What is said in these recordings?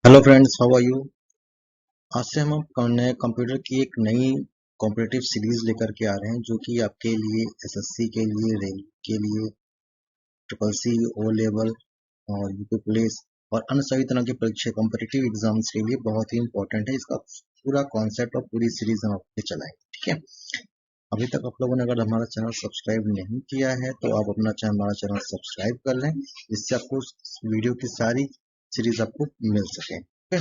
Hello friends, how are you. आज से हम नए कंप्यूटर की एक नई कॉम्पिटिटिव सीरीज लेकर के आ रहे हैं जो कि आपके लिए एसएससी के लिए, रेल के लिए, ट्रिपल सी, ओ लेवल और यूपी पुलिस और अन्य सभी तरह की परीक्षा कॉम्पिटिटिव एग्जाम्स के लिए बहुत ही इंपॉर्टेंट है। इसका पूरा कॉन्सेप्ट और पूरी सीरीज हम आपके चलाएंगे, ठीक है। अभी तक आप लोगों ने अगर हमारा चैनल सब्सक्राइब नहीं किया है तो आप हमारा चैनल सब्सक्राइब कर लें, जिससे आपको वीडियो की सारी सीरीज आपको मिल सके, ठीक है।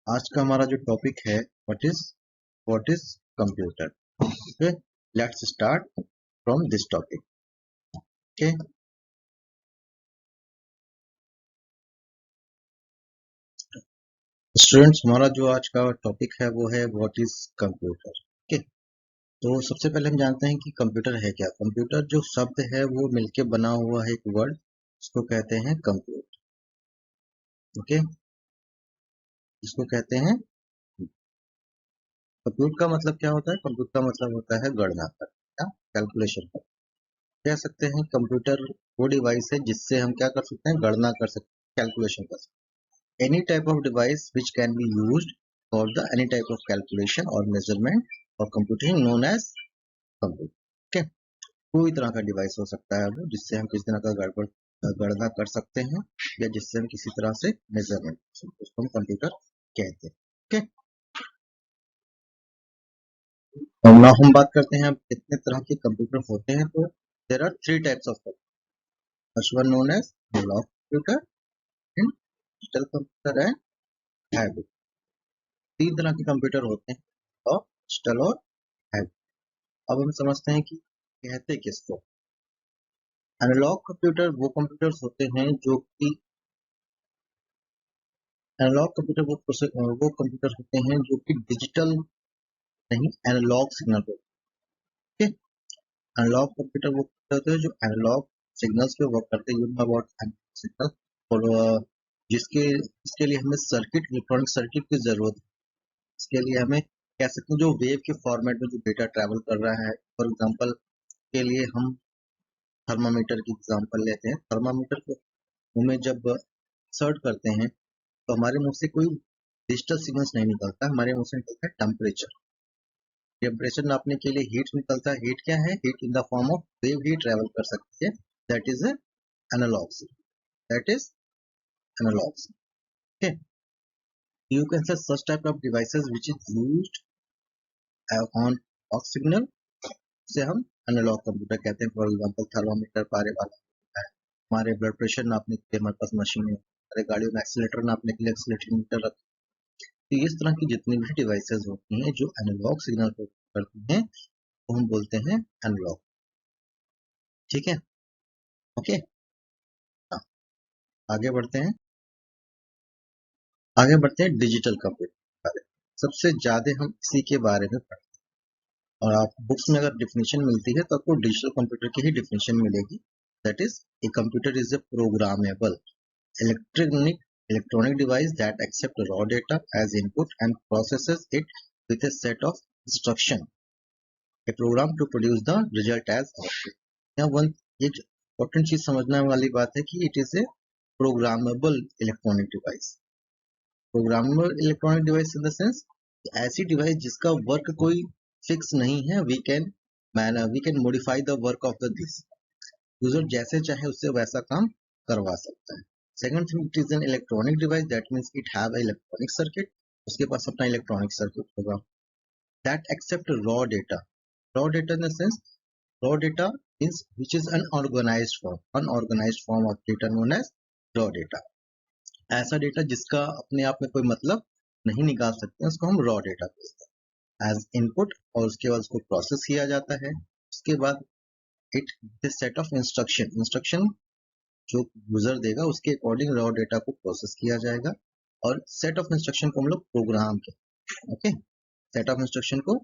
आज का हमारा जो टॉपिक है, what is computer. Okay, let's start from this topic. Okay students, हमारा जो आज का टॉपिक है वो है व्हाट इज कंप्यूटर। ओके, तो सबसे पहले हम जानते हैं कि कंप्यूटर है क्या। कंप्यूटर जो शब्द है वो मिलके बना हुआ है एक वर्ड, इसको कहते हैं कंप्यूट। ओके, इसको कहते हैं कंप्यूट। का मतलब क्या होता है? कंप्यूट का मतलब होता है गणना करना, कैलकुलेशन करना। कह सकते हैं कंप्यूटर वो डिवाइस है जिससे हम क्या कर सकते हैं, गणना कर सकते हैं, कैलकुलेशन कर सकते हैं। Any type of device which can be used for the any type of calculation और मेजरमेंट और कंप्यूटिंग नोन एज कंप्यूटर। ठीक है, कोई तरह का डिवाइस हो सकता है वो जिससे हम किसी तरह का गड़बड़ गणना कर सकते हैं या जिससे हम किसी तरह से मेजरमेंट कर सकते हैं, उसको हम कंप्यूटर कहते हैं। ठीक है, और now हम बात करते हैं कितने तरह के कंप्यूटर होते हैं। तो there are three types of computer. First one known as analog computer, digital computer and hybrid. तीन तरह के कंप्यूटर होते हैं, और डिजिटल और हाइब्रिड। अब हम समझते हैं कि कहते किसको। एनालॉग कंप्यूटर वो कंप्यूटर्स होते हैं जो कि एनालॉग कंप्यूटर वो कंप्यूटर होते हैं जो कि डिजिटल नहीं, एनालॉग सिग्नल पे। ओके, एनालॉग कंप्यूटर वो कंप्यूटर होते हैं जो एनालॉग सिग्नल्स पे वर्क करते हैं। You know about signal. और जिसके इसके लिए हमें सर्किट, इलेक्ट्रॉनिक सर्किट की जरूरत है। इसके लिए हमें कह सकते हैं जो वेव के फॉर्मेट में जो डेटा ट्रैवल कर रहा है। फॉर एग्जांपल के लिए हम थर्मामीटर की एग्जांपल लेते हैं। थर्मामीटर को मुंह में जब सर्ट करते हैं तो हमारे मुंह से कोई डिजिटल सिग्नल्स नहीं निकलता, हमारे मुंह से निकलता है टेम्परेचर। टेम्परेचर नापने के लिए हीट निकलता है। हीट क्या है? Heat in the form of wave ही ट्रेवल कर सकती है। That is analog signal. That is analog signal. You can say such type of devices which is used on off signal से हम एनालॉग कंप्यूटर कहते हैं। फॉर एग्जांपल थर्मामीटर पारे वाला होता है, हमारे ब्लड प्रेशर नापने के लिए हमारे पास मशीन है, हमारे गाड़ियों में एक्सीलेटर नापने के लिए एक्सीलेटर मीटर रखते हैं। तो इस तरह की जितनी भी डिवाइसेस होती हैं जो एनालॉग सिग्नल को करती हैं वो हम बोलते हैं एनालॉग। ठीक है, ओके। हाँ, आगे बढ़ते हैं। आगे बढ़ते हैं डिजिटल कंप्यूटर के बारे में। सबसे ज्यादा हम इसी के बारे में पढ़ते हैं, और आप बुक्स में अगर डिफिनेशन मिलती है तो आपको डिजिटल कंप्यूटर की ही डिफिनेशन मिलेगी। That is a computer is a programmable electronic device that accepts raw data as input and processes it with a set of instruction, a program to produce the result as output. यहाँ one एक important चीज समझने वाली बात है कि it is a programmable electronic device. Programmable electronic device in the sense ऐसी device जिसका वर्क कोई फिक्स नहीं है। We can modify the work of the this. User जैसे चाहे उससे वैसा काम करवा सकता है। Second thing, it is an electronic device, that means it have a electronic circuit. उसके पास अपना इलेक्ट्रॉनिक सर्किट होगा। That accept raw data. Raw data in the sense, raw data means which is unorganised form of data known as raw data. ऐसा data जिसका अपने आप में कोई मतलब नहीं निकाल सकते हैं, उसको हम रॉ डेटा कहते हैं एज इनपुट। और उसके बाद उसको प्रोसेस किया जाता है। उसके बाद it this set of instruction जो यूजर देगा उसके अकॉर्डिंग रॉ डेटा को प्रोसेस किया जाएगा। और सेट ऑफ इंस्ट्रक्शन को हम लोग प्रोग्राम कहते हैं। ओके, सेट ऑफ इंस्ट्रक्शन को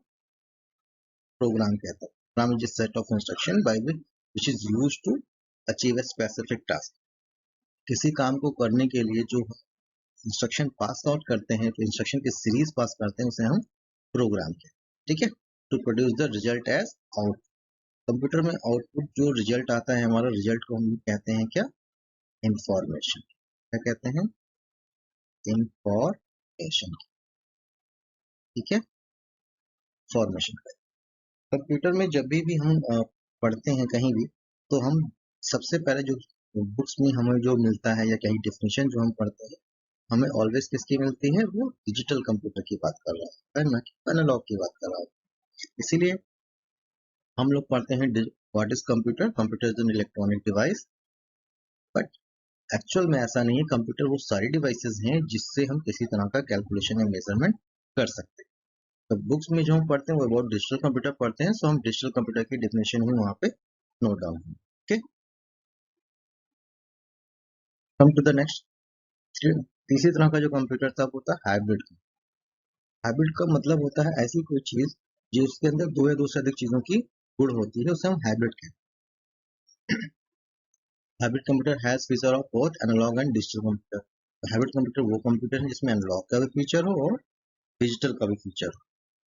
प्रोग्राम कहते हैं। Program is set of instruction by which is used to achieve a specific task. किसी काम को करने के लिए जो इंस्ट्रक्शन पास आउट करते हैं, तो इंस्ट्रक्शन की सीरीज पास करते हैं, उसे हम प्रोग्राम कहते हैं। ठीक है, to produce the result as out. Computer में आउटपुट जो रिजल्ट आता है, हमारा रिजल्ट को हम कहते हैं क्या? इंफॉर्मेशन। क्या कहते हैं? इंफॉर्मेशन। ठीक है, फॉर्मेशन। कंप्यूटर में जब भी हम पढ़ते हैं कहीं भी, तो हम सबसे पहले जो बुक्स में हमें जो मिलता है या कहीं डिफिनेशन जो हम पढ़ते हैं, हमें ऑलवेज किसकी मिलती है, वो डिजिटल कंप्यूटर की बात कर रहा है ना, कि एनालॉग की बात कर रहा है। इसीलिए हम लोग पढ़ते हैं what is computer, computer is an electronic device. But actual में ऐसा नहीं है, कंप्यूटर वो सारी डिवाइसेस हैं जिससे हम किसी तरह का कैलकुलेशन या मेजरमेंट कर सकते हैं। तो बुक्स में जो हम पढ़ते हैं वो अबाउट डिजिटल कंप्यूटर पढ़ते हैं, सो हम डिजिटल कंप्यूटर की डेफिनेशन ही वहां पे नोट डाउन है। Okay, come to the next. तीसरी तरह का जो कंप्यूटर था वो था हाइब्रिड। हाइब्रिड का मतलब होता है ऐसी कोई चीज जिसके अंदर दो या दो से अधिक चीजों की गुण होती है, उसे हम हाइब्रिड कहते हैं। Hybrid computer has feature of both analog and digital computer. Hybrid computer वो कंप्यूटर है जिसमें एनालॉग का भी फीचर हो और डिजिटल का भी फीचर हो।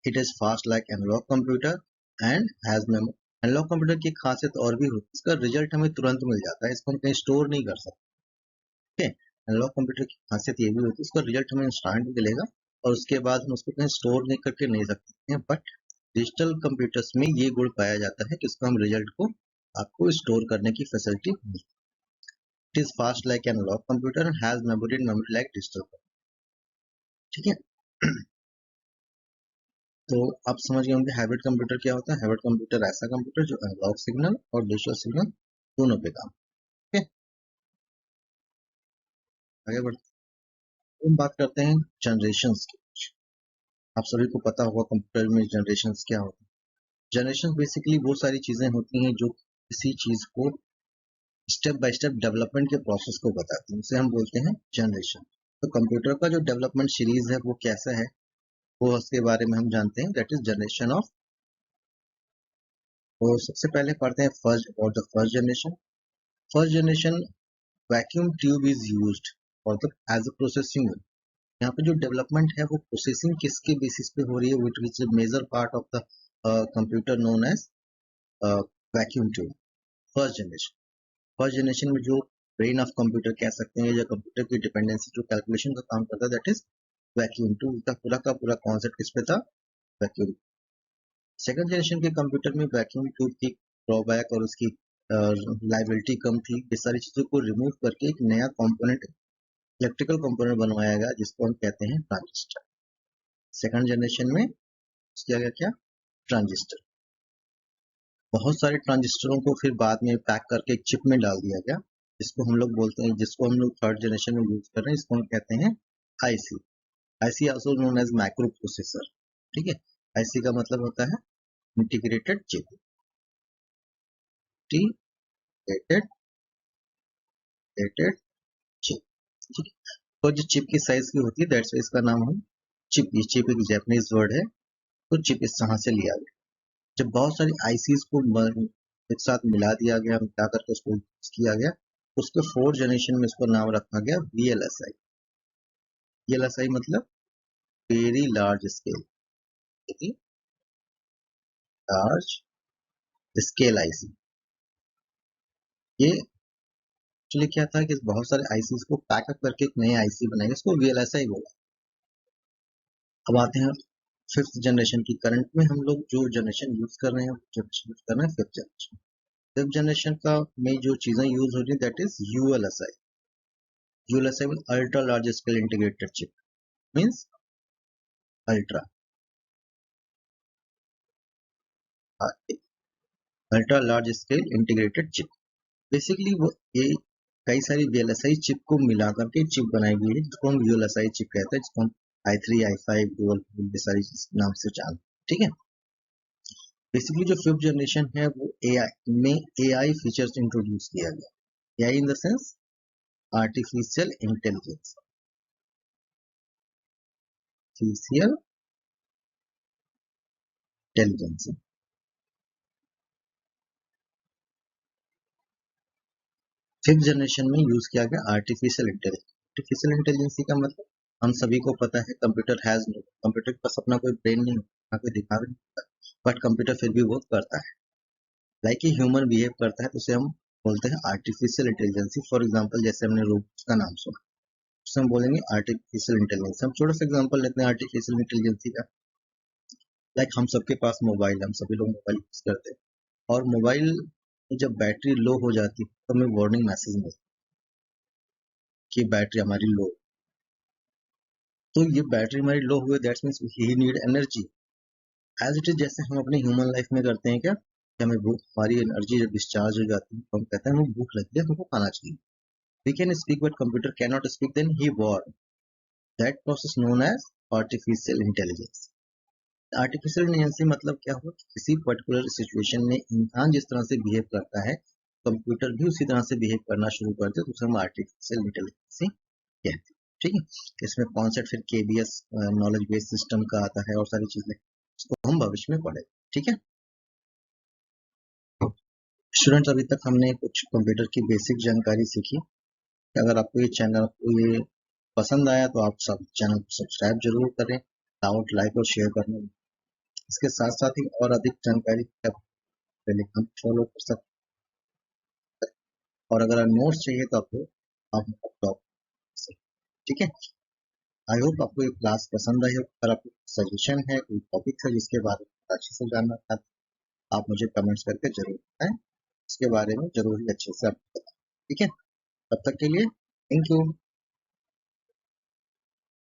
It is fast like analog computer and has memory. Analog computer की खासियत और भी होती है, इसका रिजल्ट हमें तुरंत मिल जाता है, इसको हम कहीं स्टोर नहीं कर सकते। एनालॉग कंप्यूटर की खासियत ये भी होती है, उसका रिजल्ट हमें इंस्टेंट मिलेगा और उसके बाद हम उसको कहीं स्टोर नहीं करके नहीं सकते हैं। बट डिजिटल कंप्यूटर्स में ये गुण पाया जाता है कि उसको हम रिजल्ट को आपको स्टोर करने की फैसिलिटी मिलती है। It is fast like analog computer and has memory and memory like digital. ठीक है। तो आप समझ गए होंगे हाइब्रिड कंप्यूटर क्या होता है। हाइब्रिड कंप्यूटर ऐसा कंप्यूटर जो एनालॉग सिग्नल और डिजिटल सिग्नल दोनों पे काम। ठीक है, आगे बढ़ते हैं। हम बात करते हैं जनरेशंस की। आप सभी को पता होगा कंप्यूटर में जनरेशंस क्या होता है। जनरेशन बेसिकली वो सारी चीजें होती हैं जो किसी चीज को स्टेप बाय स्टेप डेवलपमेंट के प्रोसेस को बताती हैं, उसे हम बोलते हैं जनरेशन। तो कंप्यूटर का जो डेवलपमेंट सीरीज है वो कैसा है, वो उसके बारे में हम जानते हैं, दैट इज जनरेशन ऑफ। तो सबसे पहले पढ़ते हैं फर्स्ट और the first generation. First generation vacuum tube is used for the as a processing unit. यहाँ पे जो डेवलपमेंट है वो प्रोसेसिंग किसके बेसिस पे हो रही है, which is major part of the computer known as vacuum tube. First generation, first generation में जो ब्रेन ऑफ कंप्यूटर कह सकते हैं या कंप्यूटर की डिपेंडेंसी जो कैलकुलेशन का काम करता है, दैट इज वैक्यूम ट्यूब। का पूरा कॉन्सेप्ट किस पे था, वैक्यूम। सेकंड जनरेशन के कंप्यूटर में वैक्यूम ट्यूब की ड्रॉबैक और उसकी लाइबिलिटी कम थी। ये सारी चीजों को रिमूव करके एक नया कंपोनेंट, इलेक्ट्रिकल कंपोनेंट बनवाया गया जिसको हम कहते हैं ट्रांजिस्टर। सेकंड जनरेशन में किया गया क्या, ट्रांजिस्टर। बहुत सारे ट्रांजिस्टरों को फिर बाद में पैक करके एक चिप में डाल दिया गया, जिसको हम लोग बोलते हैं, जिसको हम लोग थर्ड जनरेशन में यूज कर रहे हैं, इसको हम कहते हैं IC. IC also known as microprocessor. ठीक है, आईसी का मतलब होता है इंटीग्रेटेड चिप, इंटीग्रेटेड चिप। ठीक है, तो जो चिप की साइज की होती है, दैट्स इसका नाम है चिप। ये चिप एक जैपनीज वर्ड है, तो चिप इस तरह से लिया गया। जब बहुत सारी आईसीज को एक साथ मिला दिया गया, मिला करके उसको किया गया, उसके फोर्थ जनरेशन में इसको नाम रखा गया वीएलएसआई। वीएलएसआई मतलब very large scale, very large scale IC. ये एक्चुअली क्या था कि बहुत सारे आईसीज को पैकअप करके एक नए आईसी बनाएंगे, इसको वीएलएसआई बोला। अब आते हैं फिफ्थ जनरेशन की। करंट में हम लोग जो जनरेशन यूज कर रहे हैं, यूज कर रहे हैं फिफ्थ जनरेशन। फिफ्थ जनरेशन का में जो चीजें यूज हो रही है, that is ULSI. ULSI mean ultra large scale integrated chip, means ultra ultra large scale integrated chip. Basically वो ये कई सारी वीएलएसआई चिप को मिला करके चिप बनाई गई है, जिसको हम वीएलएसआई चिप कहते हैं, जिसको हम i3 i5 डुअल ये सारी नाम से जानते हैं। ठीक है, बेसिकली जो फिफ्थ जनरेशन है वो एआई में एआई फीचर्स इंट्रोड्यूस किया गया। AI in the sense artificial intelligence, artificial intelligence. Fifth generation में यूज किया गया आर्टिफिशियल इंटेलिजेंस। आर्टिफिशियल इंटेलिजेंस का मतलब हम सभी को पता है, कंप्यूटर हैज नो, कंप्यूटर के पास अपना कोई ब्रेन नहीं होता, कोई दिमाग नहीं होता, बट कंप्यूटर फिर भी वो करता है, लाइक ए ह्यूमन बिहेव करता है, तो उसे हम बोलते हैं आर्टिफिशियल इंटेलिजेंस। फॉर एग्जांपल जैसे हमने रोबोट का नाम सुना, उसमें बोलेंगे आर्टिफिशियल इंटेलिजेंस। हम छोटा सा एग्जांपल लेते हैं आर्टिफिशियल इंटेलिजेंस का। लाइक हम सबके पास मोबाइल, हम सभी लोग मोबाइल यूज करते हैं, और मोबाइल में जब बैटरी लो हो जाती है तो हमें वार्निंग मैसेज मिलता है कि बैटरी हमारी लो। तो ये बैटरी हमारी लो हुई, that's means he need energy as it is. जैसे हम अपनी ह्यूमन लाइफ में करते हैं क्या, कि हमें भूख, हमारी एनर्जी जब डिस्चार्ज हो जाती है तो हम कहते हैं हमें भूख लगी है, हमको खाना चाहिए। We can speak but computer can not speak, then he warn. That process known as artificial intelligence. Artificial intelligence मतलब क्या हुआ, किसी पर्टिकुलर सिचुएशन में इंसान जिस तरह से बिहेव करता है, कंप्यूटर भी उसी तरह से बिहेव करना शुरू कर दे, तो उसे हम आर्टिफिशियल इंटेलिजेंस कहते हैं। ठीक है, इसमें कॉन्सेप्ट फिर केबीएस नॉलेज बेस्ड सिस्टम का आता है और सारी चीजें, इसको हम भविष्य में पढ़ेंगे। ठीक है स्टूडेंट्स, अभी तक हमने कुछ कंप्यूटर की बेसिक जानकारी सीखी। अगर आपको ये चैनल, आपको ये पसंद आया तो आप सब चैनल को सब्सक्राइब जरूर करें, डाउट लाइक और शेयर करना। इसके साथ साथ ही और अधिक जानकारी आप टेलीग्राम फॉलो कर सकते हैं, और अगर नोट्स चाहिए तो आपको आप टॉप से। ठीक है, आई होप आपको ये क्लास पसंद आई हो। अगर आपको सजेशन है, कोई टॉपिक है जिसके बारे में अच्छे से जानना चाहते हैं, आप मुझे कमेंट्स करके जरूर बताएं, इसके बारे में जरूर ही अच्छे से आप बताएं। ठीक है, तब तक के लिए थैंक यू।